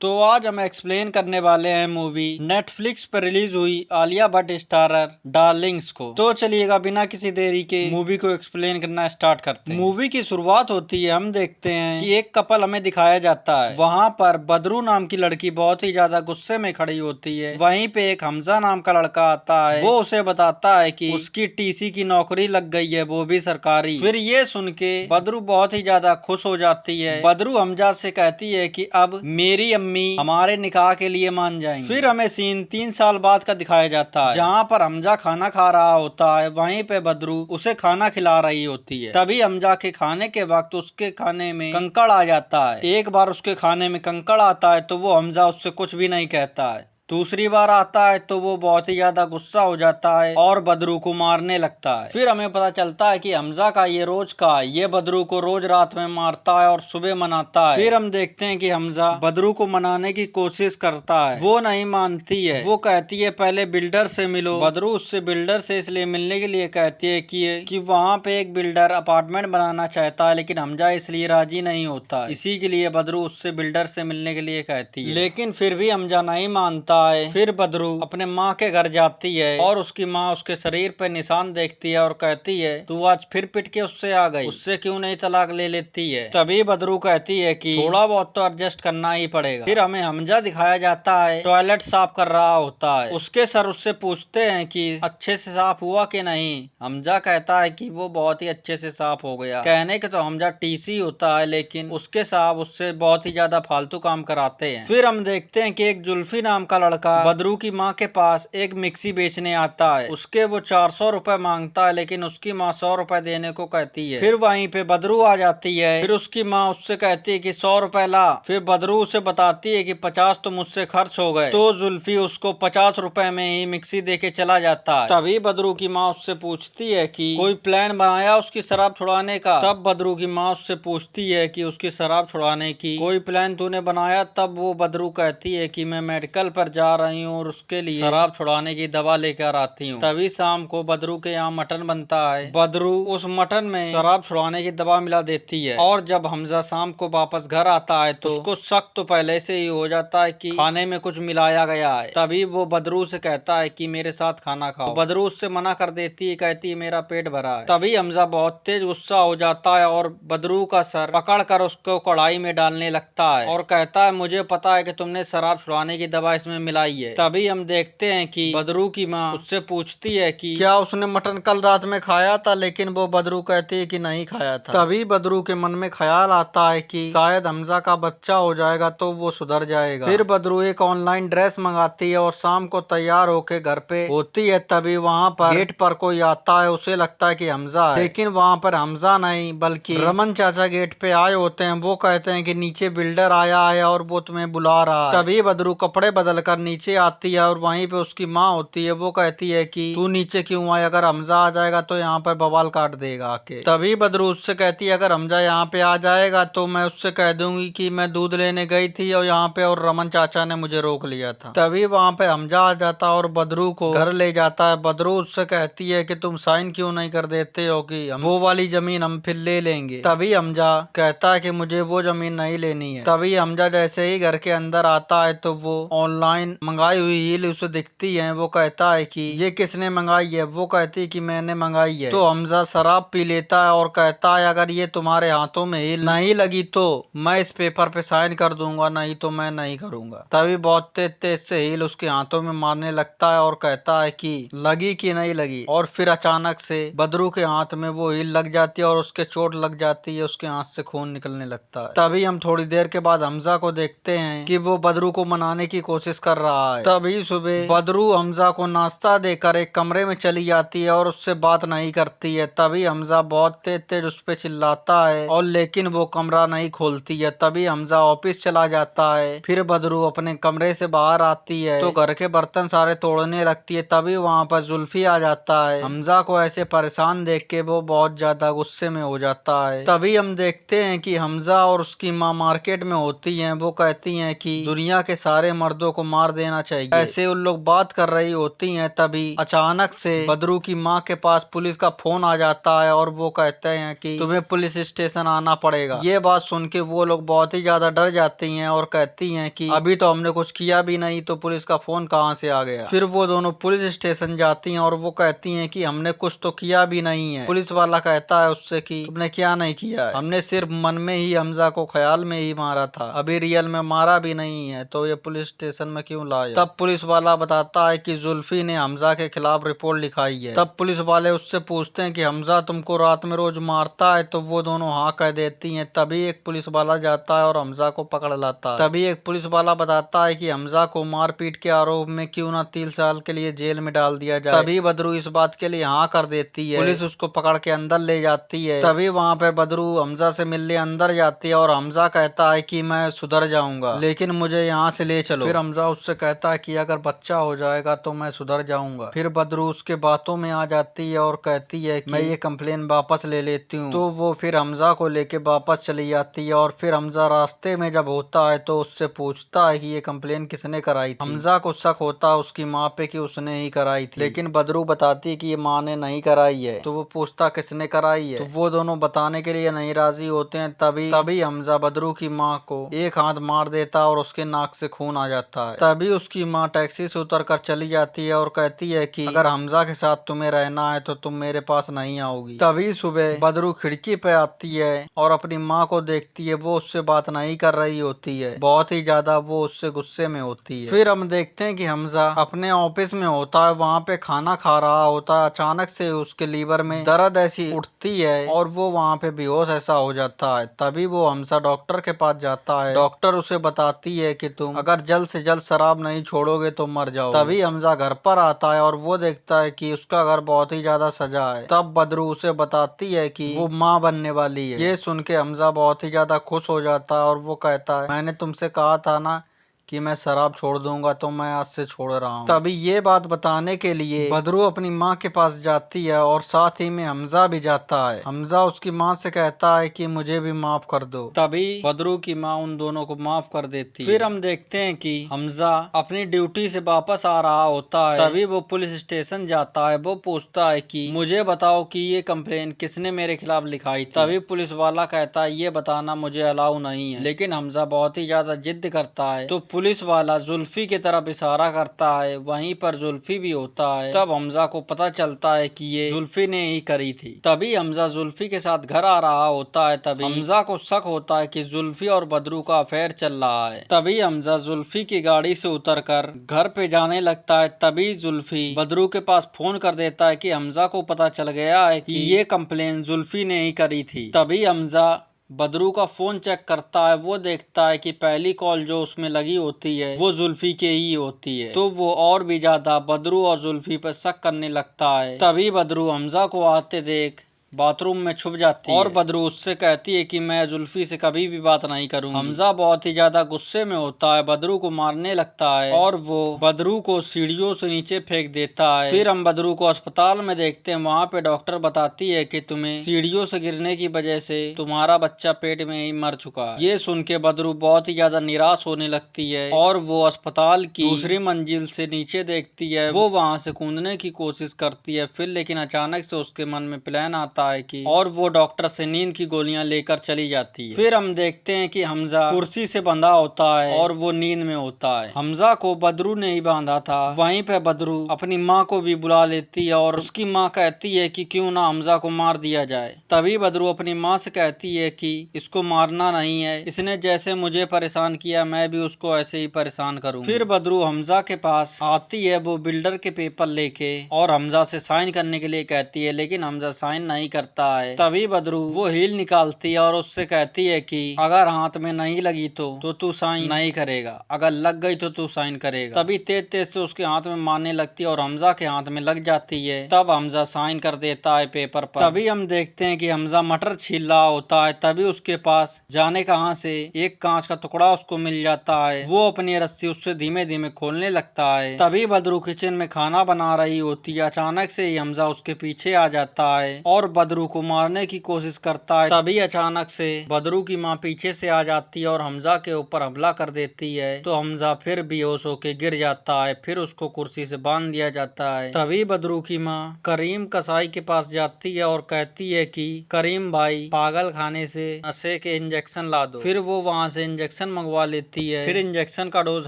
तो आज हम एक्सप्लेन करने वाले हैं मूवी नेटफ्लिक्स पर रिलीज हुई आलिया भट्ट स्टारर डार्लिंग्स को। तो चलिएगा बिना किसी देरी के मूवी को एक्सप्लेन करना स्टार्ट करते हैं। मूवी की शुरुआत होती है, हम देखते हैं कि एक कपल हमें दिखाया जाता है। वहाँ पर बदरू नाम की लड़की बहुत ही ज्यादा गुस्से में खड़ी होती है। वहीं पे एक हमजा नाम का लड़का आता है, वो उसे बताता है कि उसकी टीसी की नौकरी लग गई है, वो भी सरकारी। फिर ये सुन के बदरू बहुत ही ज्यादा खुश हो जाती है। बदरू हमजा से कहती है कि अब मेरी अम्मी हमारे निकाह के लिए मान जाएंगे। फिर हमें सीन 3 साल बाद का दिखाया जाता है, जहाँ पर हमजा खाना खा रहा होता है। वहीं पे बदरू उसे खाना खिला रही होती है। तभी हमजा के खाने के वक्त उसके खाने में कंकड़ आ जाता है। एक बार उसके खाने में कंकड़ आता है तो वो हमजा उससे कुछ भी नहीं कहता है। दूसरी बार आता है तो वो बहुत ही ज्यादा गुस्सा हो जाता है और बदरू को मारने लगता है। फिर हमें पता चलता है कि हमजा का ये रोज का ये बदरू को रोज रात में मारता है और सुबह मनाता है। फिर हम देखते हैं कि हमजा बदरू को मनाने की कोशिश करता है, वो नहीं मानती है। वो कहती है पहले बिल्डर से मिलो। बदरू उससे बिल्डर से इसलिए मिलने के लिए कहती है कि वहाँ पे एक बिल्डर अपार्टमेंट बनाना चाहता है, लेकिन हमजा इसलिए राजी नहीं होता। इसी के लिए बदरू उससे बिल्डर से मिलने के लिए कहती है, लेकिन फिर भी हमजा नहीं मानता। फिर बदरू अपने माँ के घर जाती है और उसकी माँ उसके शरीर पे निशान देखती है और कहती है तू आज फिर पिट के उससे आ गई, उससे क्यों नहीं तलाक ले लेती है। तभी बदरू कहती है कि थोड़ा बहुत तो एडजस्ट करना ही पड़ेगा। फिर हमें हमजा दिखाया जाता है टॉयलेट साफ कर रहा होता है। उसके सर उससे पूछते हैं कि अच्छे से साफ हुआ कि नहीं। हमजा कहता है कि वो बहुत ही अच्छे से साफ हो गया। कहने के तो हमजा टीसी होता है, लेकिन उसके साहब उससे बहुत ही ज्यादा फालतू काम कराते हैं। फिर हम देखते हैं कि एक जुल्फी नाम का लड़का बदरू की माँ के पास एक मिक्सी बेचने आता है। उसके वो 400 रुपए मांगता है, लेकिन उसकी माँ 100 रुपए देने को कहती है। फिर वहीं पे बदरू आ जाती है। फिर उसकी माँ उससे कहती है कि 100 रुपए ला। फिर बदरू उसे बताती है कि 50 तो मुझसे खर्च हो गए। तो जुल्फी उसको 50 रुपए में ही मिक्सी दे के चला जाता है। तभी बदरू की माँ उससे पूछती है कि कोई प्लान बनाया उसकी शराब छुड़ाने का। तब बदरू की माँ उससे पूछती है कि उसकी शराब छुड़ाने की कोई प्लान तूने बनाया। तब वो बदरू कहती है कि मैं मेडिकल पर जा रही हूँ और उसके लिए शराब छुड़ाने की दवा लेकर आती हूँ। तभी शाम को बदरू के यहाँ मटन बनता है। बदरू उस मटन में शराब छुड़ाने की दवा मिला देती है और जब हमजा शाम को वापस घर आता है तो उसको शक तो पहले से ही हो जाता है कि खाने में कुछ मिलाया गया है। तभी वो बदरू से कहता है कि मेरे साथ खाना खाओ। तो बदरू उससे मना कर देती है, कहती है मेरा पेट भरा है। तभी हमजा बहुत तेज गुस्सा हो जाता है और बदरू का सर पकड़ कर उसको कढ़ाई में डालने लगता है और कहता है मुझे पता है कि तुमने शराब छुड़ाने की दवा इसमें मिलाई है। तभी हम देखते हैं कि बदरू की माँ उससे पूछती है कि क्या उसने मटन कल रात में खाया था, लेकिन वो बदरू कहती है कि नहीं खाया था। तभी बदरू के मन में ख्याल आता है कि शायद हमजा का बच्चा हो जाएगा तो वो सुधर जाएगा। फिर बदरू एक ऑनलाइन ड्रेस मंगाती है और शाम को तैयार होके घर पे होती है। तभी वहाँ पर गेट पर कोई आता है, उसे लगता है कि हमजा है, लेकिन वहाँ पर हमजा नहीं बल्कि रमन चाचा गेट पे आए होते हैं। वो कहते हैं कि नीचे बिल्डर आया है और वो तुम्हें बुला रहा है। तभी बदरू कपड़े बदल कर नीचे आती है और वहीं पे उसकी माँ होती है। वो कहती है कि तू नीचे क्यों आई, अगर हमजा आ जाएगा तो यहाँ पर बवाल काट देगा आके। तभी बदरू उससे कहती है अगर हमजा यहाँ पे आ जाएगा तो मैं उससे कह दूंगी कि मैं दूध लेने गई थी और यहाँ पे और रमन चाचा ने मुझे रोक लिया था। तभी वहाँ पे हमजा आ जाता है और बदरू को घर ले जाता है। बदरू उससे कहती है कि तुम साइन क्यों नहीं कर देते हो कि वो वाली जमीन हम फिर ले लेंगे। तभी हमजा कहता है कि मुझे वो जमीन नहीं लेनी है। तभी हमजा जैसे ही घर के अंदर आता है तो वो ऑनलाइन मंगाई हुई हील उसे दिखती है। वो कहता है कि ये किसने मंगाई है। वो कहती है कि मैंने मंगाई है। तो हमजा शराब पी लेता है और कहता है अगर ये तुम्हारे हाथों में हील नहीं लगी तो मैं इस पेपर पे साइन कर दूंगा, नहीं तो मैं नहीं करूंगा। तभी बहुत तेज तेज से हील उसके हाथों में मारने लगता है और कहता है कि लगी कि नहीं लगी। और फिर अचानक से बदरू के हाथ में वो हील लग जाती है और उसके चोट लग जाती है, उसके हाथ से खून निकलने लगता है। तभी हम थोड़ी देर के बाद हमजा को देखते हैं कि वो बदरू को मनाने की कोशिश कर रहा है। तभी सुबह बदरू हमजा को नाश्ता देकर एक कमरे में चली जाती है और उससे बात नहीं करती है। तभी हमजा बहुत तेज तेज उस पर चिल्लाता है और लेकिन वो कमरा नहीं खोलती है। तभी हमजा ऑफिस चला जाता है। फिर बदरू अपने कमरे से बाहर आती है तो घर के बर्तन सारे तोड़ने लगती है। तभी वहाँ पर जुल्फी आ जाता है। हमजा को ऐसे परेशान देख के वो बहुत ज्यादा गुस्से में हो जाता है। तभी हम देखते हैं कि हमजा और उसकी माँ मार्केट में होती हैं। वो कहती हैं कि दुनिया के सारे मर्दों को मार देना चाहिए। ऐसे उन लोग बात कर रही होती हैं, तभी अचानक से बदरू की माँ के पास पुलिस का फोन आ जाता है और वो कहते हैं कि तुम्हें पुलिस स्टेशन आना पड़ेगा। ये बात सुन के वो लोग बहुत ही ज्यादा डर जाती हैं और कहती हैं कि अभी तो हमने कुछ किया भी नहीं, तो पुलिस का फोन कहाँ से आ गया। फिर वो दोनों पुलिस स्टेशन जाती हैं और वो कहती हैं कि हमने कुछ तो किया भी नहीं है। पुलिस वाला कहता है उससे कि तुमने क्या नहीं किया है, हमने सिर्फ मन में ही हमजा को ख्याल में ही मारा था, अभी रियल में मारा भी नहीं है, तो ये पुलिस स्टेशन में क्यों लाया। तब पुलिस वाला बताता है कि जुल्फी ने हमजा के खिलाफ रिपोर्ट लिखाई है। तब पुलिस वाले उससे पूछते हैं कि हमजा तुमको रात में रोज मारता है, तो वो दोनों हाँ कह देती हैं। तभी एक पुलिस वाला जाता है और हमजा को पकड़ लाता है। तभी एक पुलिस वाला बताता है कि हमजा को मारपीट के आरोप में क्यों ना 3 साल के लिए जेल में डाल दिया जाए। तभी बदरू इस बात के लिए हाँ कर देती है। पुलिस उसको पकड़ के अंदर ले जाती है। तभी वहाँ पे बदरू हमजा से मिलने अंदर जाती है और हमजा कहता है कि मैं सुधर जाऊंगा, लेकिन मुझे यहाँ से ले चलो। फिर हमजा उससे कहता है कि अगर बच्चा हो जाएगा तो मैं सुधर जाऊंगा। फिर बदरू उसके बातों में आ जाती है और कहती है कि मैं ये कंप्लेन वापस ले लेती हूँ। तो वो फिर हमजा को लेके वापस चली जाती है और फिर हमजा रास्ते में जब होता है तो उससे पूछता है कि ये कंप्लेन किसने कराई थी। हमजा को शक होता है उसकी माँ पे कि उसने ही कराई थी, लेकिन बदरू बताती है कि ये माँ ने नहीं कराई है। तो वो पूछता किसने कराई है, तो वो दोनों बताने के लिए नहीं राजी होते हैं। तभी हमजा बदरू की माँ को एक हाथ मार देता और उसके नाक से खून आ जाता है। तभी उसकी माँ टैक्सी से उतर कर चली जाती है और कहती है कि अगर हमजा के साथ तुम्हें रहना है तो तुम मेरे पास नहीं आओगी। तभी सुबह बदरू खिड़की पे आती है और अपनी माँ को देखती है। वो उससे बात नहीं कर रही होती है, बहुत ही ज्यादा वो उससे गुस्से में होती है। फिर हम देखते हैं कि हमजा अपने ऑफिस में होता है, वहाँ पे खाना खा रहा होता है। अचानक से उसके लीवर में दर्द ऐसी उठती है और वो वहाँ पे बेहोश ऐसा हो जाता है। तभी वो हमजा डॉक्टर के पास जाता है। डॉक्टर उसे बताती है कि तुम अगर जल्द से जल्द शराब नहीं छोड़ोगे तो मर जाओगे। तभी हमजा घर पर आता है और वो देखता है कि उसका घर बहुत ही ज्यादा सजा है। तब बदरू उसे बताती है कि वो माँ बनने वाली है। ये सुन के हमजा बहुत ही ज्यादा खुश हो जाता है और वो कहता है मैंने तुमसे कहा था ना कि मैं शराब छोड़ दूंगा, तो मैं आज से छोड़ रहा हूँ। तभी ये बात बताने के लिए बदरू अपनी माँ के पास जाती है और साथ ही में हमजा भी जाता है। हमजा उसकी माँ से कहता है कि मुझे भी माफ कर दो। तभी बदरू की माँ उन दोनों को माफ कर देती है। फिर हम देखते हैं कि हमजा अपनी ड्यूटी से वापस आ रहा होता है। तभी वो पुलिस स्टेशन जाता है। वो पूछता है कि मुझे बताओ कि ये कंप्लेन किसने मेरे खिलाफ लिखाई थी। तभी पुलिस वाला कहता है ये बताना मुझे अलाउ नहीं है, लेकिन हमजा बहुत ही ज्यादा जिद करता है। तो पुलिस वाला जुल्फी की तरफ इशारा करता है, वहीं पर जुल्फी भी होता है। तब हमजा को पता चलता है कि ये जुल्फी ने ही करी थी। तभी हमजा जुल्फी के साथ घर आ रहा होता है। तभी हमजा को शक होता है कि जुल्फी और बदरू का अफेयर चल रहा है। तभी हमजा जुल्फी की गाड़ी से उतरकर घर पे जाने लगता है। तभी जुल्फी बदरू के पास फोन कर देता है कि हमजा को पता चल गया है कि ये कंप्लेन जुल्फी ने ही करी थी। तभी हमजा बदरू का फोन चेक करता है। वो देखता है कि पहली कॉल जो उसमें लगी होती है वो जुल्फी के ही होती है। तो वो और भी ज्यादा बदरू और जुल्फी पर शक करने लगता है। तभी बदरू हमजा को आते देख बाथरूम में छुप जाती है और बदरू उससे कहती है कि मैं जुल्फी से कभी भी बात नहीं करूंगी। हमजा बहुत ही ज्यादा गुस्से में होता है, बदरू को मारने लगता है और वो बदरू को सीढ़ियों से नीचे फेंक देता है। फिर हम बदरू को अस्पताल में देखते हैं। वहाँ पे डॉक्टर बताती है कि तुम्हें सीढ़ियों से गिरने की वजह से तुम्हारा बच्चा पेट में ही मर चुका है। ये सुन के बदरू बहुत ही ज्यादा निराश होने लगती है और वो अस्पताल की दूसरी मंजिल से नीचे देखती है। वो वहाँ से कूदने की कोशिश करती है, फिर लेकिन अचानक से उसके मन में प्लान आता है कि और वो डॉक्टर से नींद की गोलियां लेकर चली जाती है। फिर हम देखते हैं कि हमजा कुर्सी से बंधा होता है और वो नींद में होता है। हमजा को बदरू ने ही बांधा था। वहीं पे बदरू अपनी माँ को भी बुला लेती है और उसकी माँ कहती है कि क्यों ना हमजा को मार दिया जाए। तभी बदरू अपनी माँ से कहती है कि इसको मारना नहीं है, इसने जैसे मुझे परेशान किया मैं भी उसको ऐसे ही परेशान करूँ। फिर बदरू हमजा के पास आती है, वो बिल्डर के पेपर लेके, और हमजा से साइन करने के लिए कहती है, लेकिन हमजा साइन नहीं करता है। तभी बदरू वो हील निकालती है और उससे कहती है कि अगर हाथ में नहीं लगी तो तू साइन नहीं करेगा, अगर लग गई तो तू साइन करेगा। तभी तेज तेज से उसके हाथ में मारने लगती है और हमजा के हाथ में लग जाती है। तब हमजा साइन कर देता है पेपर पर। तभी हम देखते हैं कि हमजा मटर छील रहा होता है। तभी उसके पास जाने कहां से एक कांच का टुकड़ा उसको मिल जाता है। वो अपनी रस्सी उससे धीमे धीमे खोलने लगता है। तभी बदरू किचन में खाना बना रही होती है। अचानक से ही हमजा उसके पीछे आ जाता है और बदरू को मारने की कोशिश करता है। तभी अचानक से बदरू की माँ पीछे से आ जाती है और हमजा के ऊपर हमला कर देती है। तो हमजा फिर बेहोश होकर गिर जाता है। फिर उसको कुर्सी से बांध दिया जाता है। तभी बदरू की माँ करीम कसाई के पास जाती है और कहती है कि करीम भाई, पागल खाने से नशे के इंजेक्शन ला दो। फिर वो वहाँ से इंजेक्शन मंगवा लेती है। फिर इंजेक्शन का डोज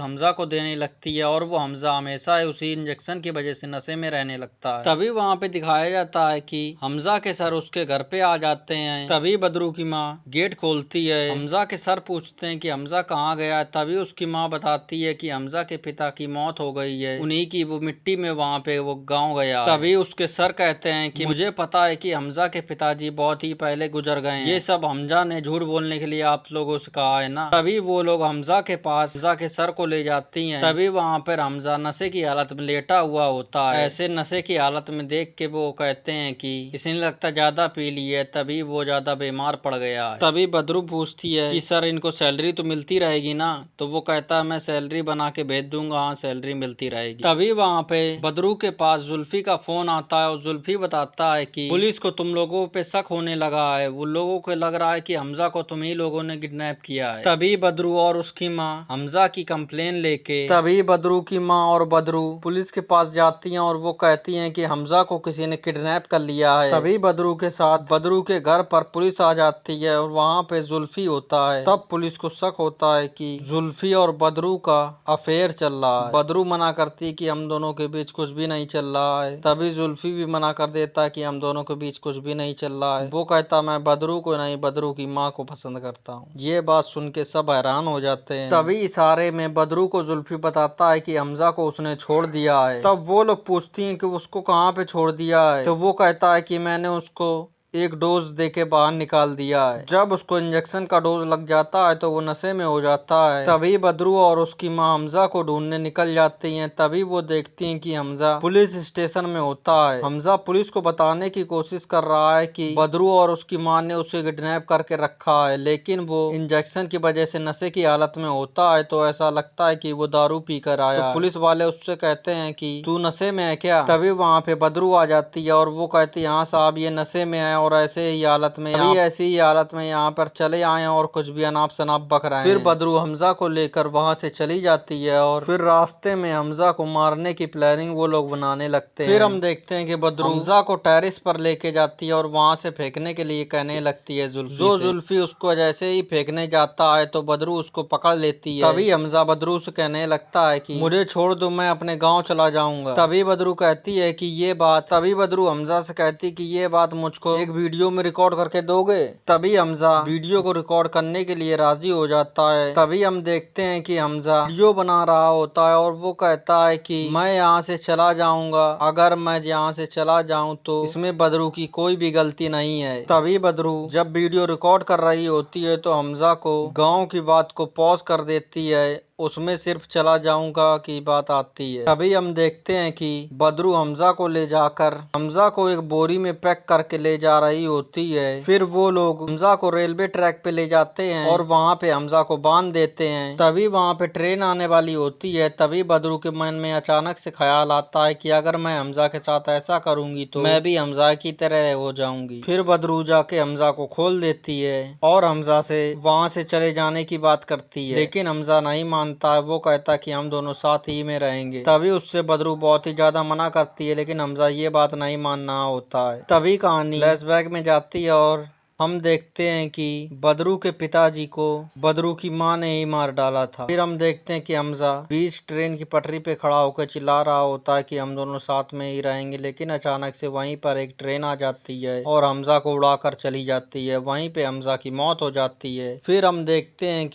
हमजा को देने लगती है और वो हमजा हमेशा उसी इंजेक्शन की वजह से नशे में रहने लगता है। तभी वहाँ पे दिखाया जाता है कि हमजा के सर उसके घर पे आ जाते हैं। तभी बदरू की माँ गेट खोलती है। हमजा के सर पूछते हैं कि हमजा कहाँ गया है। तभी उसकी माँ बताती है कि हमजा के पिता की मौत हो गई है, उन्हीं की वो मिट्टी में वहाँ पे वो गाँव गया। तभी उसके सर कहते हैं कि मुझे पता है कि हमजा के पिताजी बहुत ही पहले गुजर गए हैं। ये सब हमजा ने झूठ बोलने के लिए आप लोगों से कहा है ना। तभी वो लोग हमजा के पास हमजा के सर को ले जाती हैं। तभी वहाँ पर हमजा नशे की हालत में लेटा हुआ होता है। ऐसे नशे की हालत में देख के वो कहते हैं कि इसने लगता ज्यादा पी ली है, तभी वो ज्यादा बीमार पड़ गया है। तभी बदरू पूछती है कि सर इनको सैलरी तो मिलती रहेगी ना। तो वो कहता है मैं सैलरी बना के भेज दूंगा, हाँ सैलरी मिलती रहेगी। तभी वहाँ पे बदरू के पास जुल्फी का फोन आता है और जुल्फी बताता है कि पुलिस को तुम लोगों पे शक होने लगा है। वो लोगों को लग रहा है कि हमजा को तुम ही लोगों ने किडनैप किया है। तभी बदरू और उसकी माँ हमजा की कंप्लेन लेके तभी बदरू की माँ और बदरू पुलिस के पास जाती हैं और वो कहती हैं कि हमजा को किसी ने किडनैप कर लिया है। तभी बदरू के साथ बदरू के घर पर पुलिस आ जाती है और वहाँ पे जुल्फी होता है। तब पुलिस को शक होता है कि जुल्फी और बदरू का अफेयर चल रहा है। बदरू मना करती है कि हम दोनों के बीच कुछ भी नहीं चल रहा है। तभी जुल्फी भी मना कर देता है कि हम दोनों के बीच कुछ भी नहीं चल रहा है। वो कहता मैं बदरू को नहीं, बदरू की माँ को पसंद करता हूँ। ये बात सुन के सब हैरान हो जाते हैं। तभी इशारे में बदरू को जुल्फी बताता है कि हमजा को उसने छोड़ दिया है। तब वो लोग पूछती हैं कि उसको कहाँ पे छोड़ दिया है। तो वो कहता है कि मैंने उसको एक डोज देके बाहर निकाल दिया है। जब उसको इंजेक्शन का डोज लग जाता है तो वो नशे में हो जाता है। तभी बदरू और उसकी माँ हमजा को ढूंढने निकल जाती हैं। तभी वो देखती हैं कि हमजा पुलिस स्टेशन में होता है। हमजा पुलिस को बताने की कोशिश कर रहा है कि बदरू और उसकी माँ ने उसे किडनैप करके रखा है, लेकिन वो इंजेक्शन की वजह से नशे की हालत में होता है तो ऐसा लगता है कि वो दारू पी कर आया। तो पुलिस वाले उससे कहते हैं कि तू नशे में है क्या। तभी वहाँ पे बदरू आ जाती है और वो कहती है हाँ साहब ये नशे में है और ऐसे ही हालत में ऐसी ही हालत में यहाँ पर चले आए और कुछ भी अनाप शनाप बक रहे हैं। फिर बदरू हमजा को लेकर वहाँ से चली जाती है और फिर रास्ते में हमजा को मारने की प्लानिंग वो लोग बनाने लगते हैं। फिर हम देखते हैं कि बदरू हमजा को टेरिस पर लेके जाती है और वहाँ से फेंकने के लिए कहने लगती है जुल्फी उसको जैसे ही फेंकने जाता है तो बदरू उसको पकड़ लेती है। तभी हमजा बदरू से कहने लगता है कि मुझे छोड़ दो, मैं अपने गाँव चला जाऊंगा। तभी बदरू कहती है कि ये बात तभी बदरू हमजा से कहती कि ये बात मुझको एक वीडियो में रिकॉर्ड करके दोगे। तभी हमजा वीडियो को रिकॉर्ड करने के लिए राजी हो जाता है। तभी हम देखते हैं कि हमजा वीडियो बना रहा होता है और वो कहता है कि मैं यहाँ से चला जाऊंगा, अगर मैं यहाँ से चला जाऊं तो इसमें बदरू की कोई भी गलती नहीं है। तभी बदरू जब वीडियो रिकॉर्ड कर रही होती है तो हमजा को गाँव की बात को पॉज कर देती है, उसमें सिर्फ चला जाऊंगा की बात आती है। तभी हम देखते हैं कि बदरू हमजा को ले जाकर हमजा को एक बोरी में पैक करके ले जा रही होती है। फिर वो लोग हमजा को रेलवे ट्रैक पे ले जाते हैं और वहाँ पे हमजा को बांध देते हैं। तभी वहाँ पे ट्रेन आने वाली होती है। तभी बदरू के मन में अचानक से ख्याल आता है कि अगर मैं हमजा के साथ ऐसा करूंगी तो मैं भी हमजा की तरह हो जाऊंगी। फिर बदरू जाके हमजा को खोल देती है और हमजा से वहाँ से चले जाने की बात करती है, लेकिन हमजा नहीं मानता है। वो कहता है कि हम दोनों साथ ही में रहेंगे। तभी उससे बदरू बहुत ही ज्यादा मना करती है, लेकिन हमजा ये बात नहीं मानना होता है। तभी कहानी फ्लैशबैक में जाती है और हम देखते हैं कि बदरू के पिताजी को बदरू की माँ ने ही मार डाला था। फिर हम देखते हैं कि हमजा बीच ट्रेन की पटरी पे खड़ा होकर चिल्ला रहा होता है कि हम दोनों साथ में ही रहेंगे, लेकिन अचानक से वहीं पर एक ट्रेन आ जाती है और हमजा को उड़ाकर चली जाती है। वहीं पे हमजा की मौत हो जाती है। फिर हम देखते हैं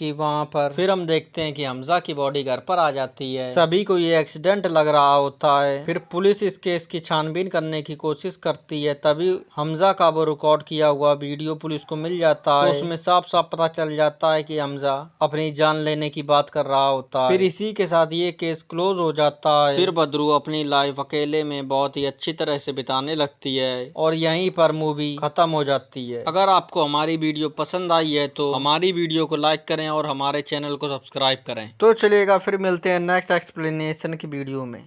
कि हमजा की बॉडी घर पर आ जाती है। सभी को ये एक्सीडेंट लग रहा होता है। फिर पुलिस इस केस की छानबीन करने की कोशिश करती है। तभी हमजा का वो रिकॉर्ड किया हुआ वीडियो पुलिस को मिल जाता है। तो उसमें साफ साफ पता चल जाता है कि हमजा अपनी जान लेने की बात कर रहा होता है। फिर इसी के साथ ये केस क्लोज हो जाता है। फिर बदरू अपनी लाइफ अकेले में बहुत ही अच्छी तरह से बिताने लगती है और यहीं पर मूवी खत्म हो जाती है। अगर आपको हमारी वीडियो पसंद आई है तो हमारी वीडियो को लाइक करें और हमारे चैनल को सब्सक्राइब करें। तो चलिएगा, फिर मिलते हैं नेक्स्ट एक्सप्लेनेशन की वीडियो में।